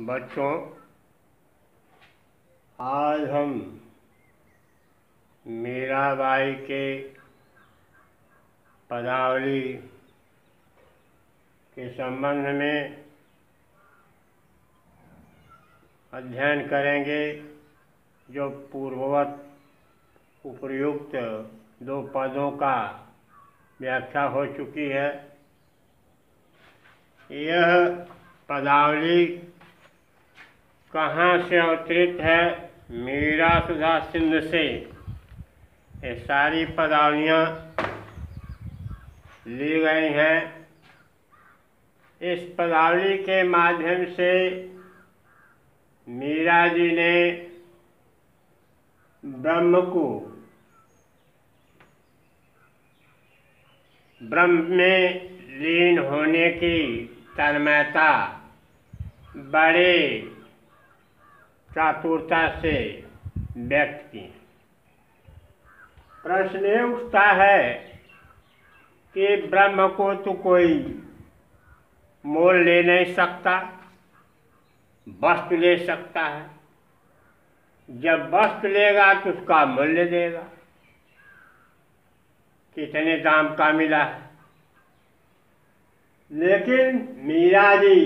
बच्चों, आज हम मीराबाई के पदावली के संबंध में अध्ययन करेंगे, जो पूर्ववत उपर्युक्त दो पदों का व्याख्या हो चुकी है। यह पदावली कहाँ से अवतरित है? मीरा सुधा सिंध से ये सारी पदावलियाँ ली गई हैं। इस पदावली के माध्यम से मीरा जी ने ब्रह्म को ब्रह्म में लीन होने की तन्मयता बड़े चातुरता से व्यक्त की। प्रश्न ये उठता है कि ब्रह्म को तो कोई मोल ले नहीं सकता, वस्तु ले सकता है। जब वस्तु लेगा तो उसका मूल्य देगा, कितने दाम का मिला है। लेकिन मीरा जी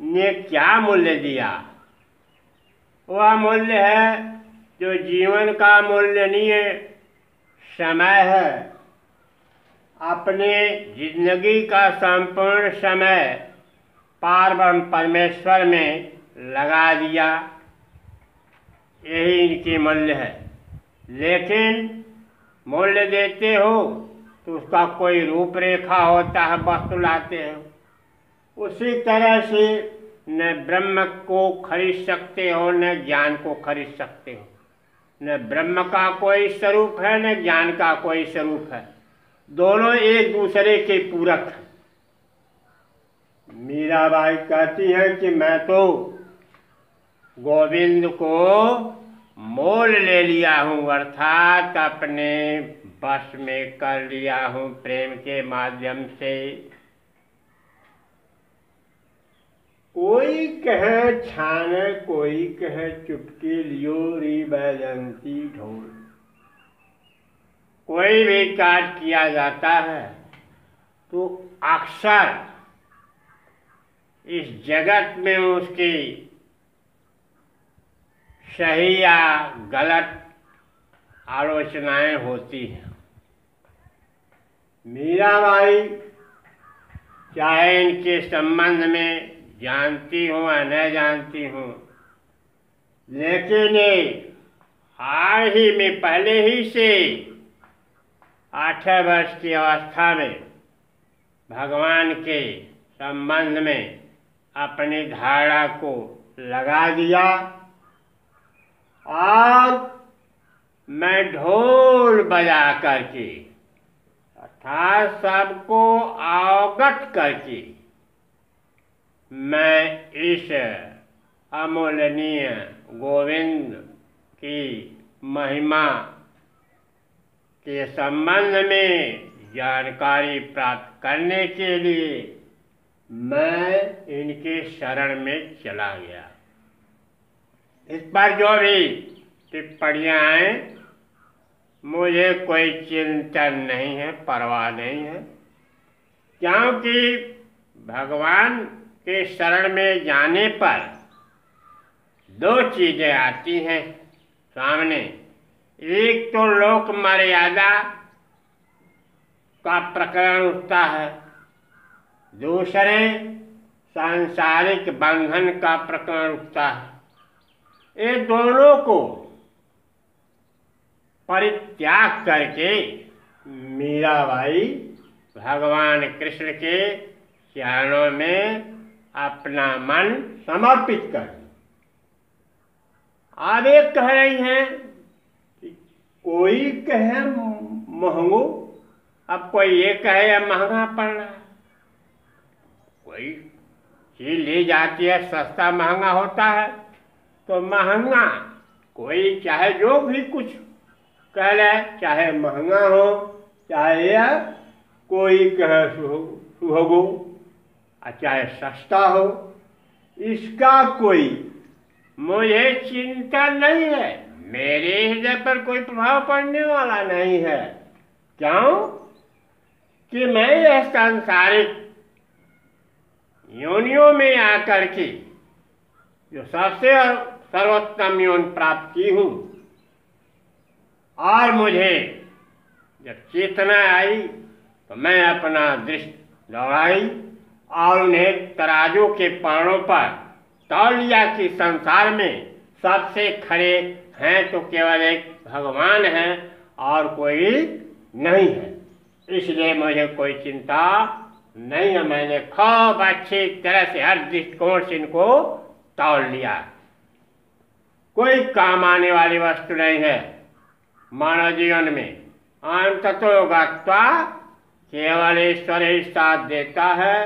ने क्या मूल्य दिया? वह मूल्य है जो जीवन का मूल्य नहीं है, समय है। अपने जिंदगी का संपूर्ण समय पारब्रह्म परमेश्वर में लगा दिया, यही इनकी मूल्य है। लेकिन मूल्य देते हो तो उसका कोई रूपरेखा होता है, वस्तु लाते हो। उसी तरह से न ब्रह्म को खरीद सकते हो, न ज्ञान को खरीद सकते हो। न ब्रह्म का कोई स्वरूप है, न ज्ञान का कोई स्वरूप है। दोनों एक दूसरे के पूरक हैं। मीराबाई कहती है कि मैं तो गोविंद को मोल ले लिया हूँ, अर्थात अपने वश में कर लिया हूँ प्रेम के माध्यम से। कोई कहे छान, कोई कहे चुटकी लियो री बैजंती ढोल। कोई भी कार्य किया जाता है तो अक्सर इस जगत में उसकी सही या गलत आलोचनाएं होती हैं। मीराबाई चाहे इनके संबंध में जानती हूँ या न जानती हूँ, लेकिन हाल ही में पहले ही से 8 वर्ष की अवस्था में भगवान के संबंध में अपनी धारणा को लगा दिया और मैं ढोल बजा करके अर्थात सबको अवगत करके मैं इस अमूल्यनीय गोविंद की महिमा के संबंध में जानकारी प्राप्त करने के लिए मैं इनके शरण में चला गया। इस पर जो भी टिप्पणियाँ हैं, मुझे कोई चिंतन नहीं है, परवाह नहीं है, क्योंकि भगवान के शरण में जाने पर 2 चीजें आती हैं सामने। एक तो लोक मर्यादा का प्रकरण उठता है, दूसरे सांसारिक बंधन का प्रकरण उठता है। ये दोनों को परित्याग करके मीराबाई भगवान कृष्ण के चरणों में अपना मन समर्पित कर। अब एक कह रही हैं कि कोई कहे महंगो, अब कोई ये कहे महंगा पड़ रहा है। कोई चीज ली जाती है, सस्ता महंगा होता है तो महंगा, कोई चाहे जो भी कुछ कह ले, चाहे महंगा हो चाहे कोई कहे सुहागो, चाहे सस्ता हो, इसका कोई मुझे चिंता नहीं है, मेरे हृदय पर कोई प्रभाव पड़ने वाला नहीं है। क्यों कि मैं यह सांसारिक योनियों में आकर के जो सबसे सर्वोत्तम योन प्राप्त की हूं, और मुझे जब चेतना आई तो मैं अपना दृष्टि दौड़ाई और उन्हें तराजू के पानों पर तौल लिया कि संसार में सबसे खरे हैं तो केवल एक भगवान है और कोई नहीं है। इसलिए मुझे कोई चिंता नहीं है। मैंने खूब अच्छी तरह से हर दृष्टिकोण से इनको तौल लिया। कोई काम आने वाली वस्तु नहीं है मानव जीवन में। अंततो गत्वा केवल ईश्वर ही साथ देता है,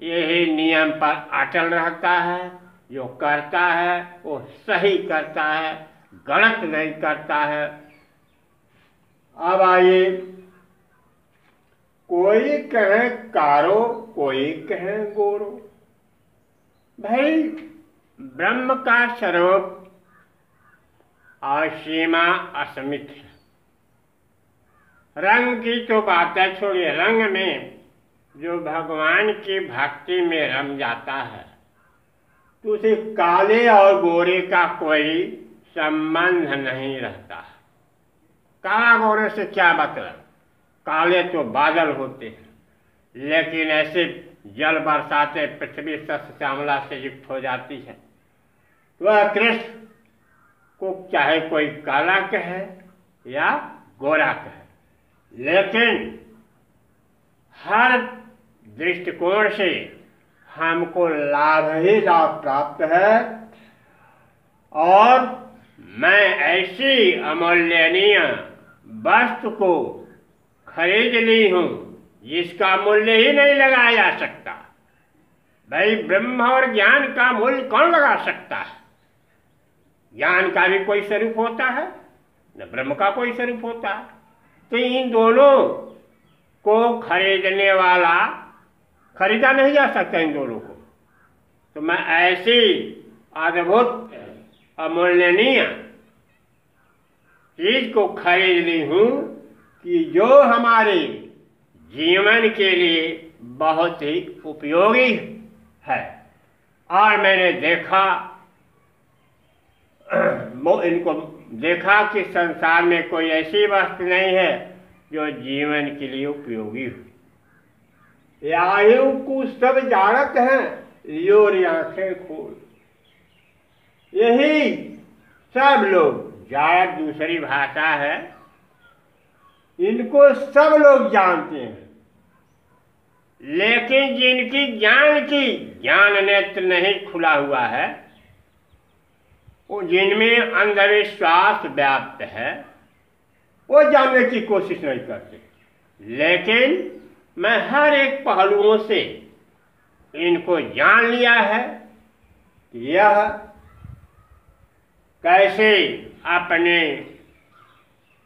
यही नियम पर अटल रहता है। जो करता है वो सही करता है, गलत नहीं करता है। अब आइए, कोई कहे कारो, कोई कहे गोरो। भाई, ब्रह्म का स्वरूप असीमा असमित है। रंग की तो बातें छोड़िए, रंग में जो भगवान की भक्ति में रम जाता है तो उसे काले और गोरे का कोई संबंध नहीं रहता। काला गोरे से क्या मतलब? काले तो बादल होते हैं, लेकिन ऐसे जल बरसाते पृथ्वी सस्य श्यामला से युक्त हो जाती है। वह कृष्ण को चाहे कोई काला कहे या गोरा कहे, लेकिन हर दृष्टिकोण से हमको लाभ ही लाभ प्राप्त है। और मैं ऐसी अमूल्यनीय वस्तु को खरीद ली हूं जिसका मूल्य ही नहीं लगाया जा सकता। भाई, ब्रह्म और ज्ञान का मूल्य कौन लगा सकता है? ज्ञान का भी कोई स्वरूप होता है, न ब्रह्म का कोई स्वरूप होता है। तो इन दोनों को खरीदने वाला खरीदा नहीं जा सकता। इन दोनों को तो मैं ऐसी अद्भुत अमूल्यनीय चीज को खरीद ली हूं कि जो हमारे जीवन के लिए बहुत ही उपयोगी है। और मैंने देखा, इनको देखा कि संसार में कोई ऐसी वस्तु नहीं है जो जीवन के लिए उपयोगी हो। आयु को सब जानत हैं, योर आंखें खोल। यही सब लोग, जानत दूसरी भाषा है, इनको सब लोग जानते हैं। लेकिन जिनकी ज्ञान नेत्र नहीं खुला हुआ है, वो जिनमें अंधविश्वास व्याप्त है, वो जानने की कोशिश नहीं करते। लेकिन मैं हर एक पहलुओं से इनको जान लिया है कि यह कैसे अपने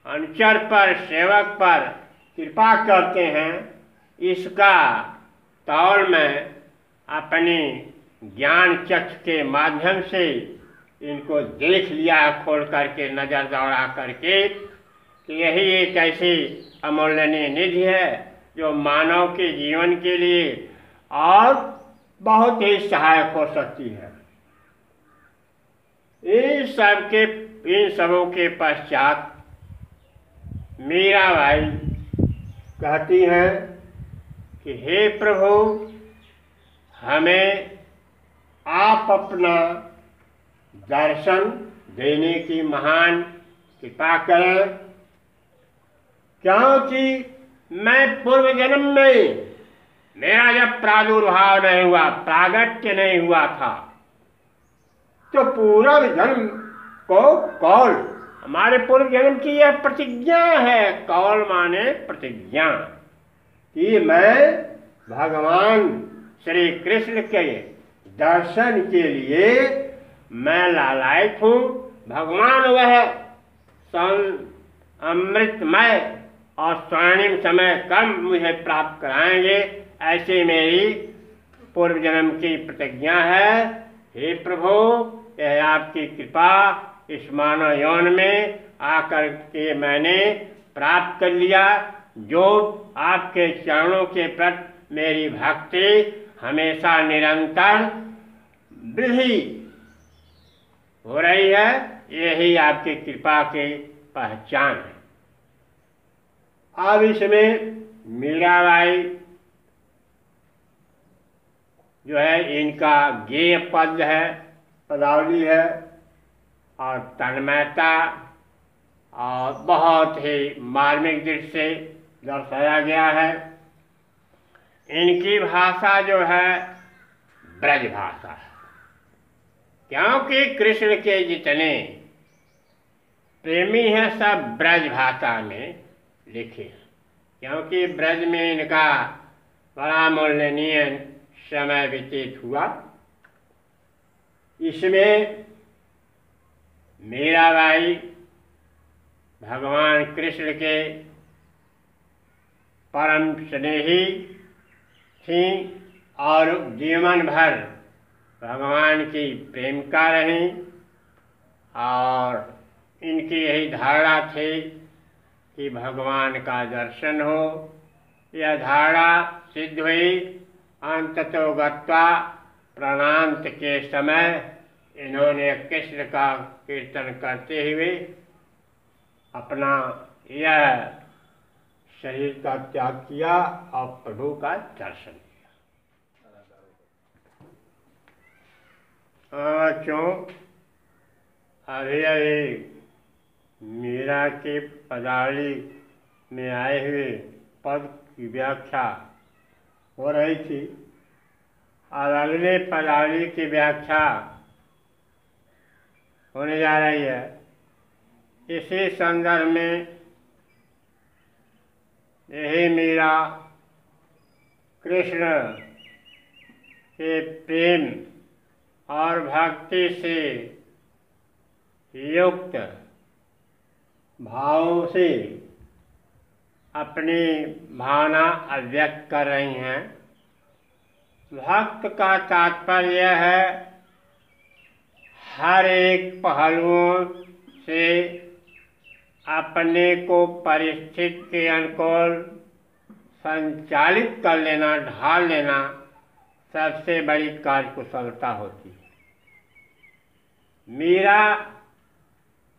अनुचर पर, सेवक पर कृपा करते हैं। इसका तौल मैं अपनी ज्ञान चक्षु के माध्यम से इनको देख लिया, खोल करके, नजर दौड़ा करके, कि यही एक ऐसी अमूल्यनीय निधि है जो मानव के जीवन के लिए और बहुत ही सहायक हो सकती है। इन सबों के पश्चात मीराबाई कहती हैं कि हे प्रभु, हमें आप अपना दर्शन देने की महान कृपा करें, क्योंकि मैं पूर्व जन्म में, मेरा जब प्रादुर्भाव नहीं हुआ, प्रागट्य नहीं हुआ था, तो पूर्व जन्म को कौल, हमारे पूर्व जन्म की यह प्रतिज्ञा है। कौल माने प्रतिज्ञा, कि मैं भगवान श्री कृष्ण के दर्शन के लिए मैं लालायित हूँ। भगवान वह अमृतमय और स्वर्णिम समय कब मुझे प्राप्त कराएंगे, ऐसी मेरी पूर्व जन्म की प्रतिज्ञा है। हे प्रभु, यह आपकी कृपा इस मानव यौन में आकर के मैंने प्राप्त कर लिया। जो आपके चरणों के प्रति मेरी भक्ति हमेशा निरंतर वृद्धि हो रही है, यही आपकी कृपा की पहचान है। अब इसमें मीराबाई जो है इनका गेय पद है, पदावली है और तन्मयता और बहुत ही मार्मिक दृष्टि से दर्शाया गया है। इनकी भाषा जो है ब्रज भाषा है, क्योंकि कृष्ण के जितने प्रेमी हैं सब ब्रज भाषा में लिखे हैं, क्योंकि ब्रज में इनका बड़ा मूल्यनीय समय व्यतीत हुआ। इसमें मीराबाई भगवान कृष्ण के परम स्नेही थी और जीवन भर भगवान की प्रेमिका रहीं, और इनकी यही धारणा थी कि भगवान का दर्शन हो। यह धारणा सिद्ध हुई। अंततो गत्वा प्रणांत के समय इन्होंने कृष्ण का कीर्तन करते हुए अपना यह शरीर का त्याग किया और प्रभु का दर्शन किया। क्यों अभी मीरा के पदावली में आए हुए पद की व्याख्या हो रही थी और अगले पदावली की व्याख्या होने जा रही है। इसी संदर्भ में यही मीरा कृष्ण के प्रेम और भक्ति से युक्त भाव से अपनी भावना अभिव्यक्त कर रही हैं। भक्त का तात्पर्य है हर एक पहलुओं से अपने को परिस्थिति के अनुकूल संचालित कर लेना, ढाल लेना सबसे बड़ी कार्यकुशलता होती है। मीरा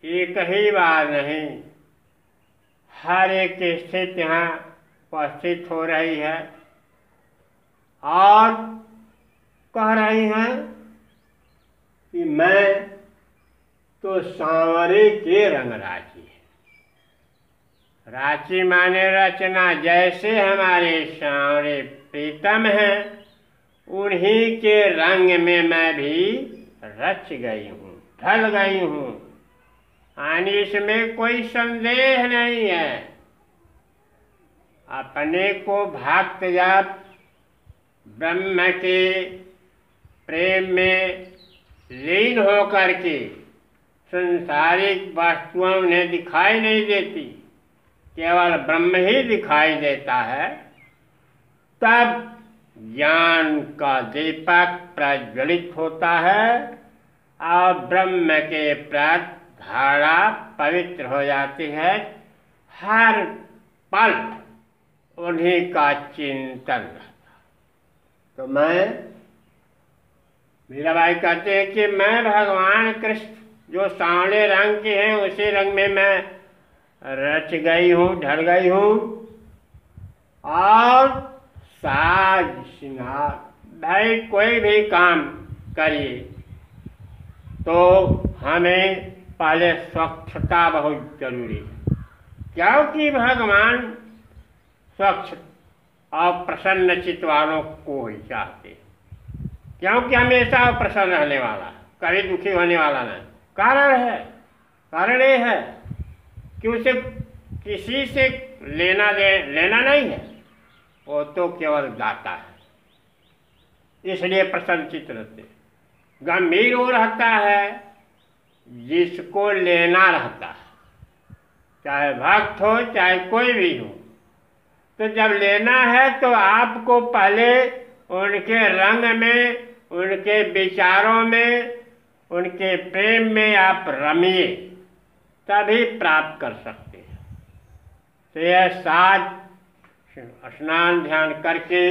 एक ही बार नहीं, हर एक स्थिति यहाँ उपस्थित हो रही है और कह रही हैं कि मैं तो सांवरे के रंग राची है। राची माने रचना, जैसे हमारे सांवरे प्रीतम हैं उन्हीं के रंग में मैं भी रच गई हूँ, ढल गई हूँ। यानी इसमें कोई संदेह नहीं है। अपने को भक्त जब ब्रह्म के प्रेम में लीन होकर के संसारिक वस्तुएं उन्हें दिखाई नहीं देती, केवल ब्रह्म ही दिखाई देता है, तब ज्ञान का दीपक प्रज्वलित होता है और ब्रह्म के प्रति धारा पवित्र हो जाती है। हर पल उन्हीं का चिंतन रहता। तो मीराबाई कहते हैं कि मैं भगवान कृष्ण जो सांवले रंग के हैं उसी रंग में मैं रच गई हूँ, ढल गई हूँ। और साज श्रृंगार, भाई कोई भी काम करिए तो हमें पहले स्वच्छता बहुत जरूरी है, क्योंकि भगवान स्वच्छ और प्रसन्न चित्त वालों को ही चाहते, क्योंकि हमेशा प्रसन्न रहने वाला, कभी दुखी होने वाला नहीं। कारण ये है कि उसे किसी से लेना नहीं है, वो तो केवल दाता है, इसलिए प्रसन्न चित्त रहते। गंभीर वो रहता है जिसको लेना रहता है, चाहे भक्त हो चाहे कोई भी हो। तो जब लेना है तो आपको पहले उनके रंग में उनके विचारों में, उनके प्रेम में आप रमिए, तभी प्राप्त कर सकते हैं। तो यह साज स्नान ध्यान करके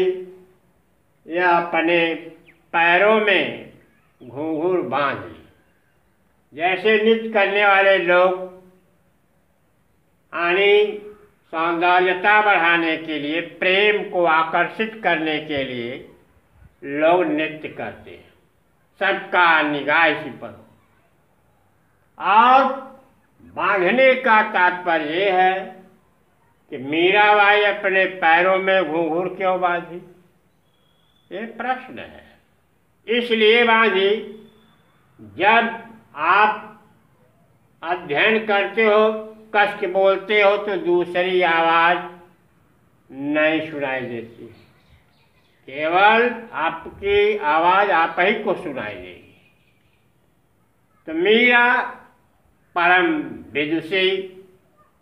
यह अपने पैरों में घूंघूर बांध ली। जैसे नृत्य करने वाले लोग यानी सौंदर्यता बढ़ाने के लिए, प्रेम को आकर्षित करने के लिए लोग नृत्य करते हैं, सबका निगाह इसी पर। और बांधने का तात्पर्य यह है कि मीराबाई अपने पैरों में घूंघूर क्यों बांधी, ये प्रश्न है। इसलिए बांधी, जब आप अध्ययन करते हो, कस के बोलते हो, तो दूसरी आवाज नहीं सुनाई देती, केवल आपकी आवाज आप ही को सुनाई देगी। तो मीरा परम विदुषी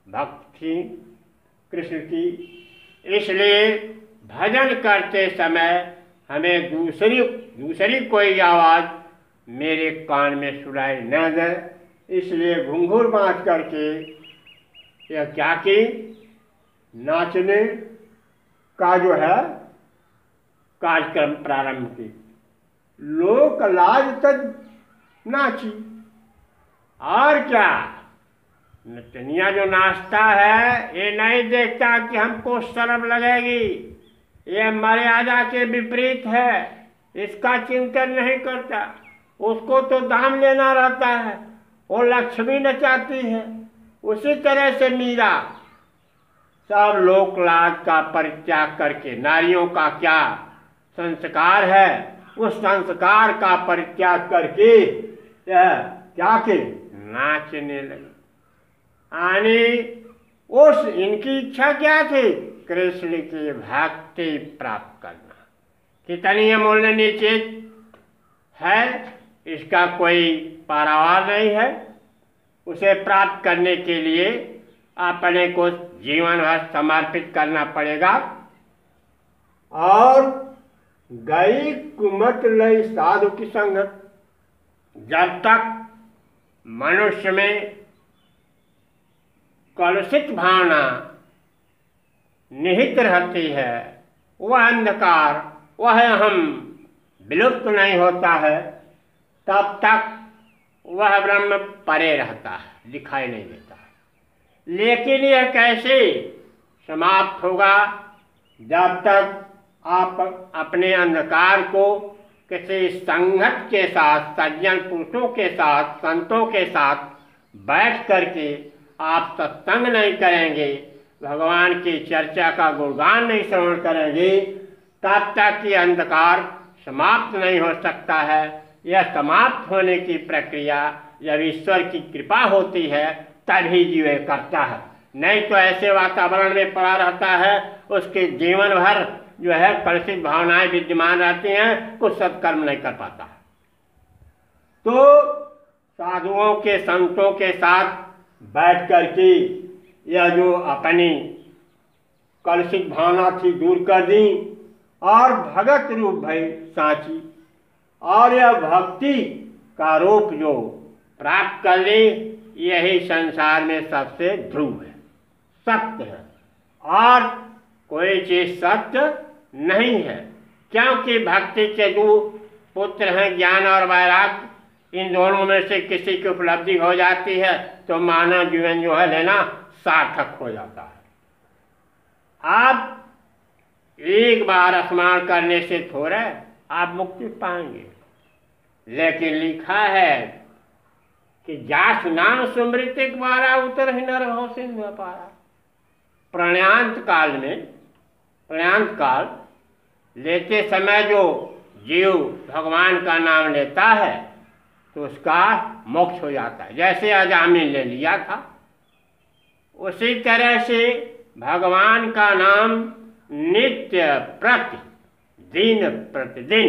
भक्त थी कृष्ण की, इसलिए भजन करते समय हमें दूसरी कोई आवाज मेरे कान में सुनाई न दे, इसलिए घुंघरू बांध करके यह क्या की, नाचने का जो है कार्यक्रम प्रारंभ की। लोक लाज तक नाची, और क्या, नचनिया जो नाचता है ये नहीं देखता कि हमको शर्म लगेगी, ये मर्यादा के विपरीत है, इसका चिंतन नहीं करता। उसको तो दाम लेना रहता है, वो लक्ष्मी नचाती है। उसी तरह से मीरा सब लोक लाज का परित्याग करके, नारियों का क्या संस्कार है, उस संस्कार का परित्याग करके यह क्या के नाचने लगे। उस इनकी इच्छा क्या थी, कृष्ण की भक्ति प्राप्त करना। कितनी अमूल्य चीज है, इसका कोई पारावार नहीं है। उसे प्राप्त करने के लिए अपने को जीवन भर समर्पित करना पड़ेगा। और गई कुमत लई साधु की संगत, जब तक मनुष्य में कलुषित भावना निहित रहती है, वह अंधकार, वह अहम विलुप्त नहीं होता है, तब तक वह ब्रह्म परे रहता है, दिखाई नहीं देता। लेकिन यह कैसे समाप्त होगा, जब तक आप अपने अंधकार को किसी संगत के साथ, सज्जन पुरुषों के साथ, संतों के साथ बैठ करके आप सत्संग नहीं करेंगे, भगवान की चर्चा का गुणगान नहीं श्रवण करेंगे, तब तक ये अंधकार समाप्त नहीं हो सकता है। यह समाप्त होने की प्रक्रिया जब ईश्वर की कृपा होती है तभी जीव करता है, नहीं तो ऐसे वातावरण में पड़ा रहता है, उसके जीवन भर जो है कलुषित भावनाएं विद्यमान रहती हैं, कुछ सत्कर्म नहीं कर पाता। तो साधुओं के, संतों के साथ बैठ करके यह जो अपनी कलुषित भावना थी दूर कर दी और भगत रूप भई सांची, और यह भक्ति का रूप जो प्राप्त कर ली, यही संसार में सबसे ध्रुव है, सत्य है, और कोई चीज सत्य नहीं है। क्योंकि भक्ति के दो पुत्र हैं, ज्ञान और वैराग्य, इन दोनों में से किसी की उपलब्धि हो जाती है तो मानव जीवन जो है लेना सार्थक हो जाता है। आप एक बार स्मरण करने से थोड़े आप मुक्ति पाएंगे, लेकिन लिखा है कि जास नाम सुमृति द्वारा उतर ही नर हो सिंह पारा। प्रयाणांत काल लेते समय जो जीव भगवान का नाम लेता है तो उसका मोक्ष हो जाता है। जैसे अजामिन ले लिया था, उसी तरह से भगवान का नाम नित्य प्रति दिन प्रतिदिन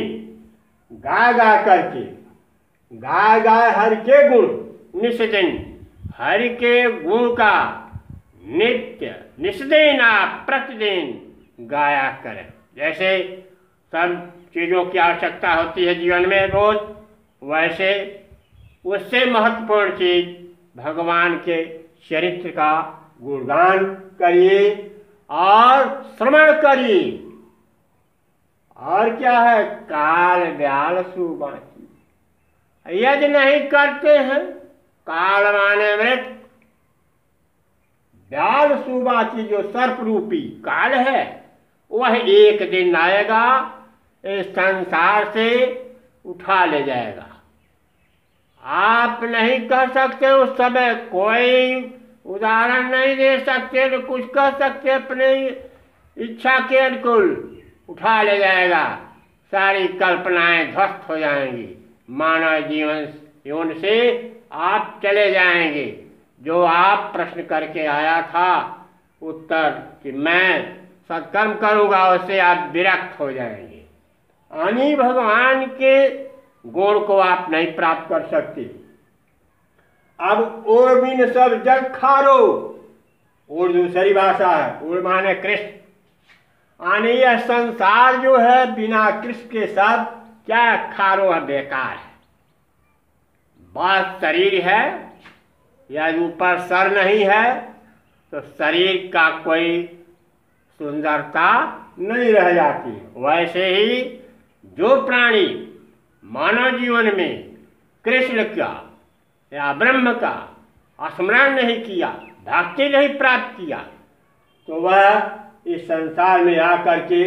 गा करके, गाय हरि के गुण निष्दिन, हरि के गुण का नित्य निष्दिन आप प्रतिदिन गाया करें। जैसे सब चीज़ों की आवश्यकता होती है जीवन में रोज, वैसे उससे महत्वपूर्ण चीज भगवान के चरित्र का गुणगान करिए और श्रवण करिए। और क्या है, काल ब्याल सुबाची। यदि नहीं करते हैं, काल माने मृत, ब्याल सुबाची जो सर्प रूपी काल है, वह एक दिन आएगा, इस संसार से उठा ले जाएगा। आप नहीं कह सकते उस समय, कोई उदाहरण नहीं दे सकते, तो कुछ कह सकते अपने इच्छा के अनुकूल उठा ले जाएगा, सारी कल्पनाएं ध्वस्त हो जाएंगी, मानव जीवन से आप चले जाएंगे। जो आप प्रश्न करके आया था उत्तर कि मैं सत्कर्म करूंगा, उससे आप विरक्त हो जाएंगे। यानी भगवान के गुण को आप नहीं प्राप्त कर सकते। अब ओर बिन सब जग खारो, और दूसरी भाषा है, ओर माने कृष्ण। यानी यह संसार जो है बिना कृष्ण के सब क्या खारो है, बेकार है। बस शरीर है, या ऊपर सर नहीं है तो शरीर का कोई सुंदरता नहीं रह जाती। वैसे ही जो प्राणी मानव जीवन में कृष्ण का या ब्रह्म का स्मरण नहीं किया, भक्ति नहीं प्राप्त किया, तो वह इस संसार में आकर के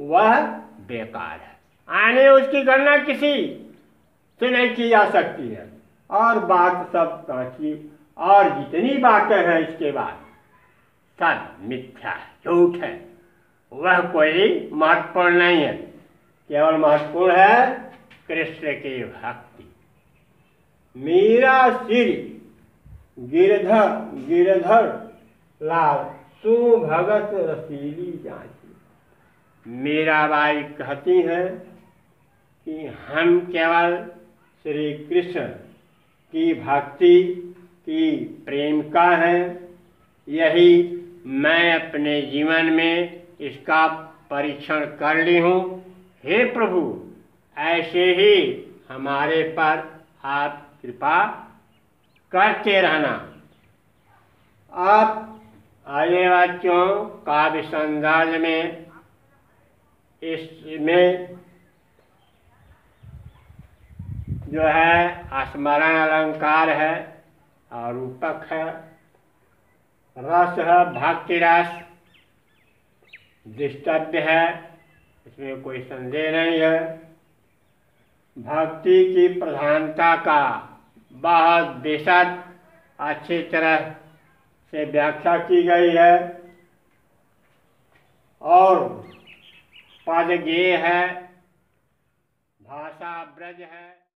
वह बेकार है। आने उसकी गणना किसी से नहीं की जा सकती है। और बात सब कांची, और जितनी बातें हैं इसके बाद सब मिथ्या है, झूठ है, वह कोई महत्वपूर्ण नहीं है। केवल महत्वपूर्ण है कृष्ण की भक्ति। मेरा सिर गिरधर लाल सुभगत रसीली जांची। मीराबाई कहती हैं कि हम केवल श्री कृष्ण की भक्ति की प्रेमिका हैं, यही मैं अपने जीवन में इसका परीक्षण कर ली हूँ। हे प्रभु, ऐसे ही हमारे पर आप कृपा करते रहना। आप आगे वाक्यों काव्य संदर्भ में इसमें जो है स्मरण अलंकार है, और रूपक है, रस है, भक्ति रस दृष्टव्य है, इसमें कोई संदेह नहीं है। भक्ति की प्रधानता का बहुत विशद अच्छी तरह से व्याख्या की गई है, और पद गेय है, भाषा ब्रज है।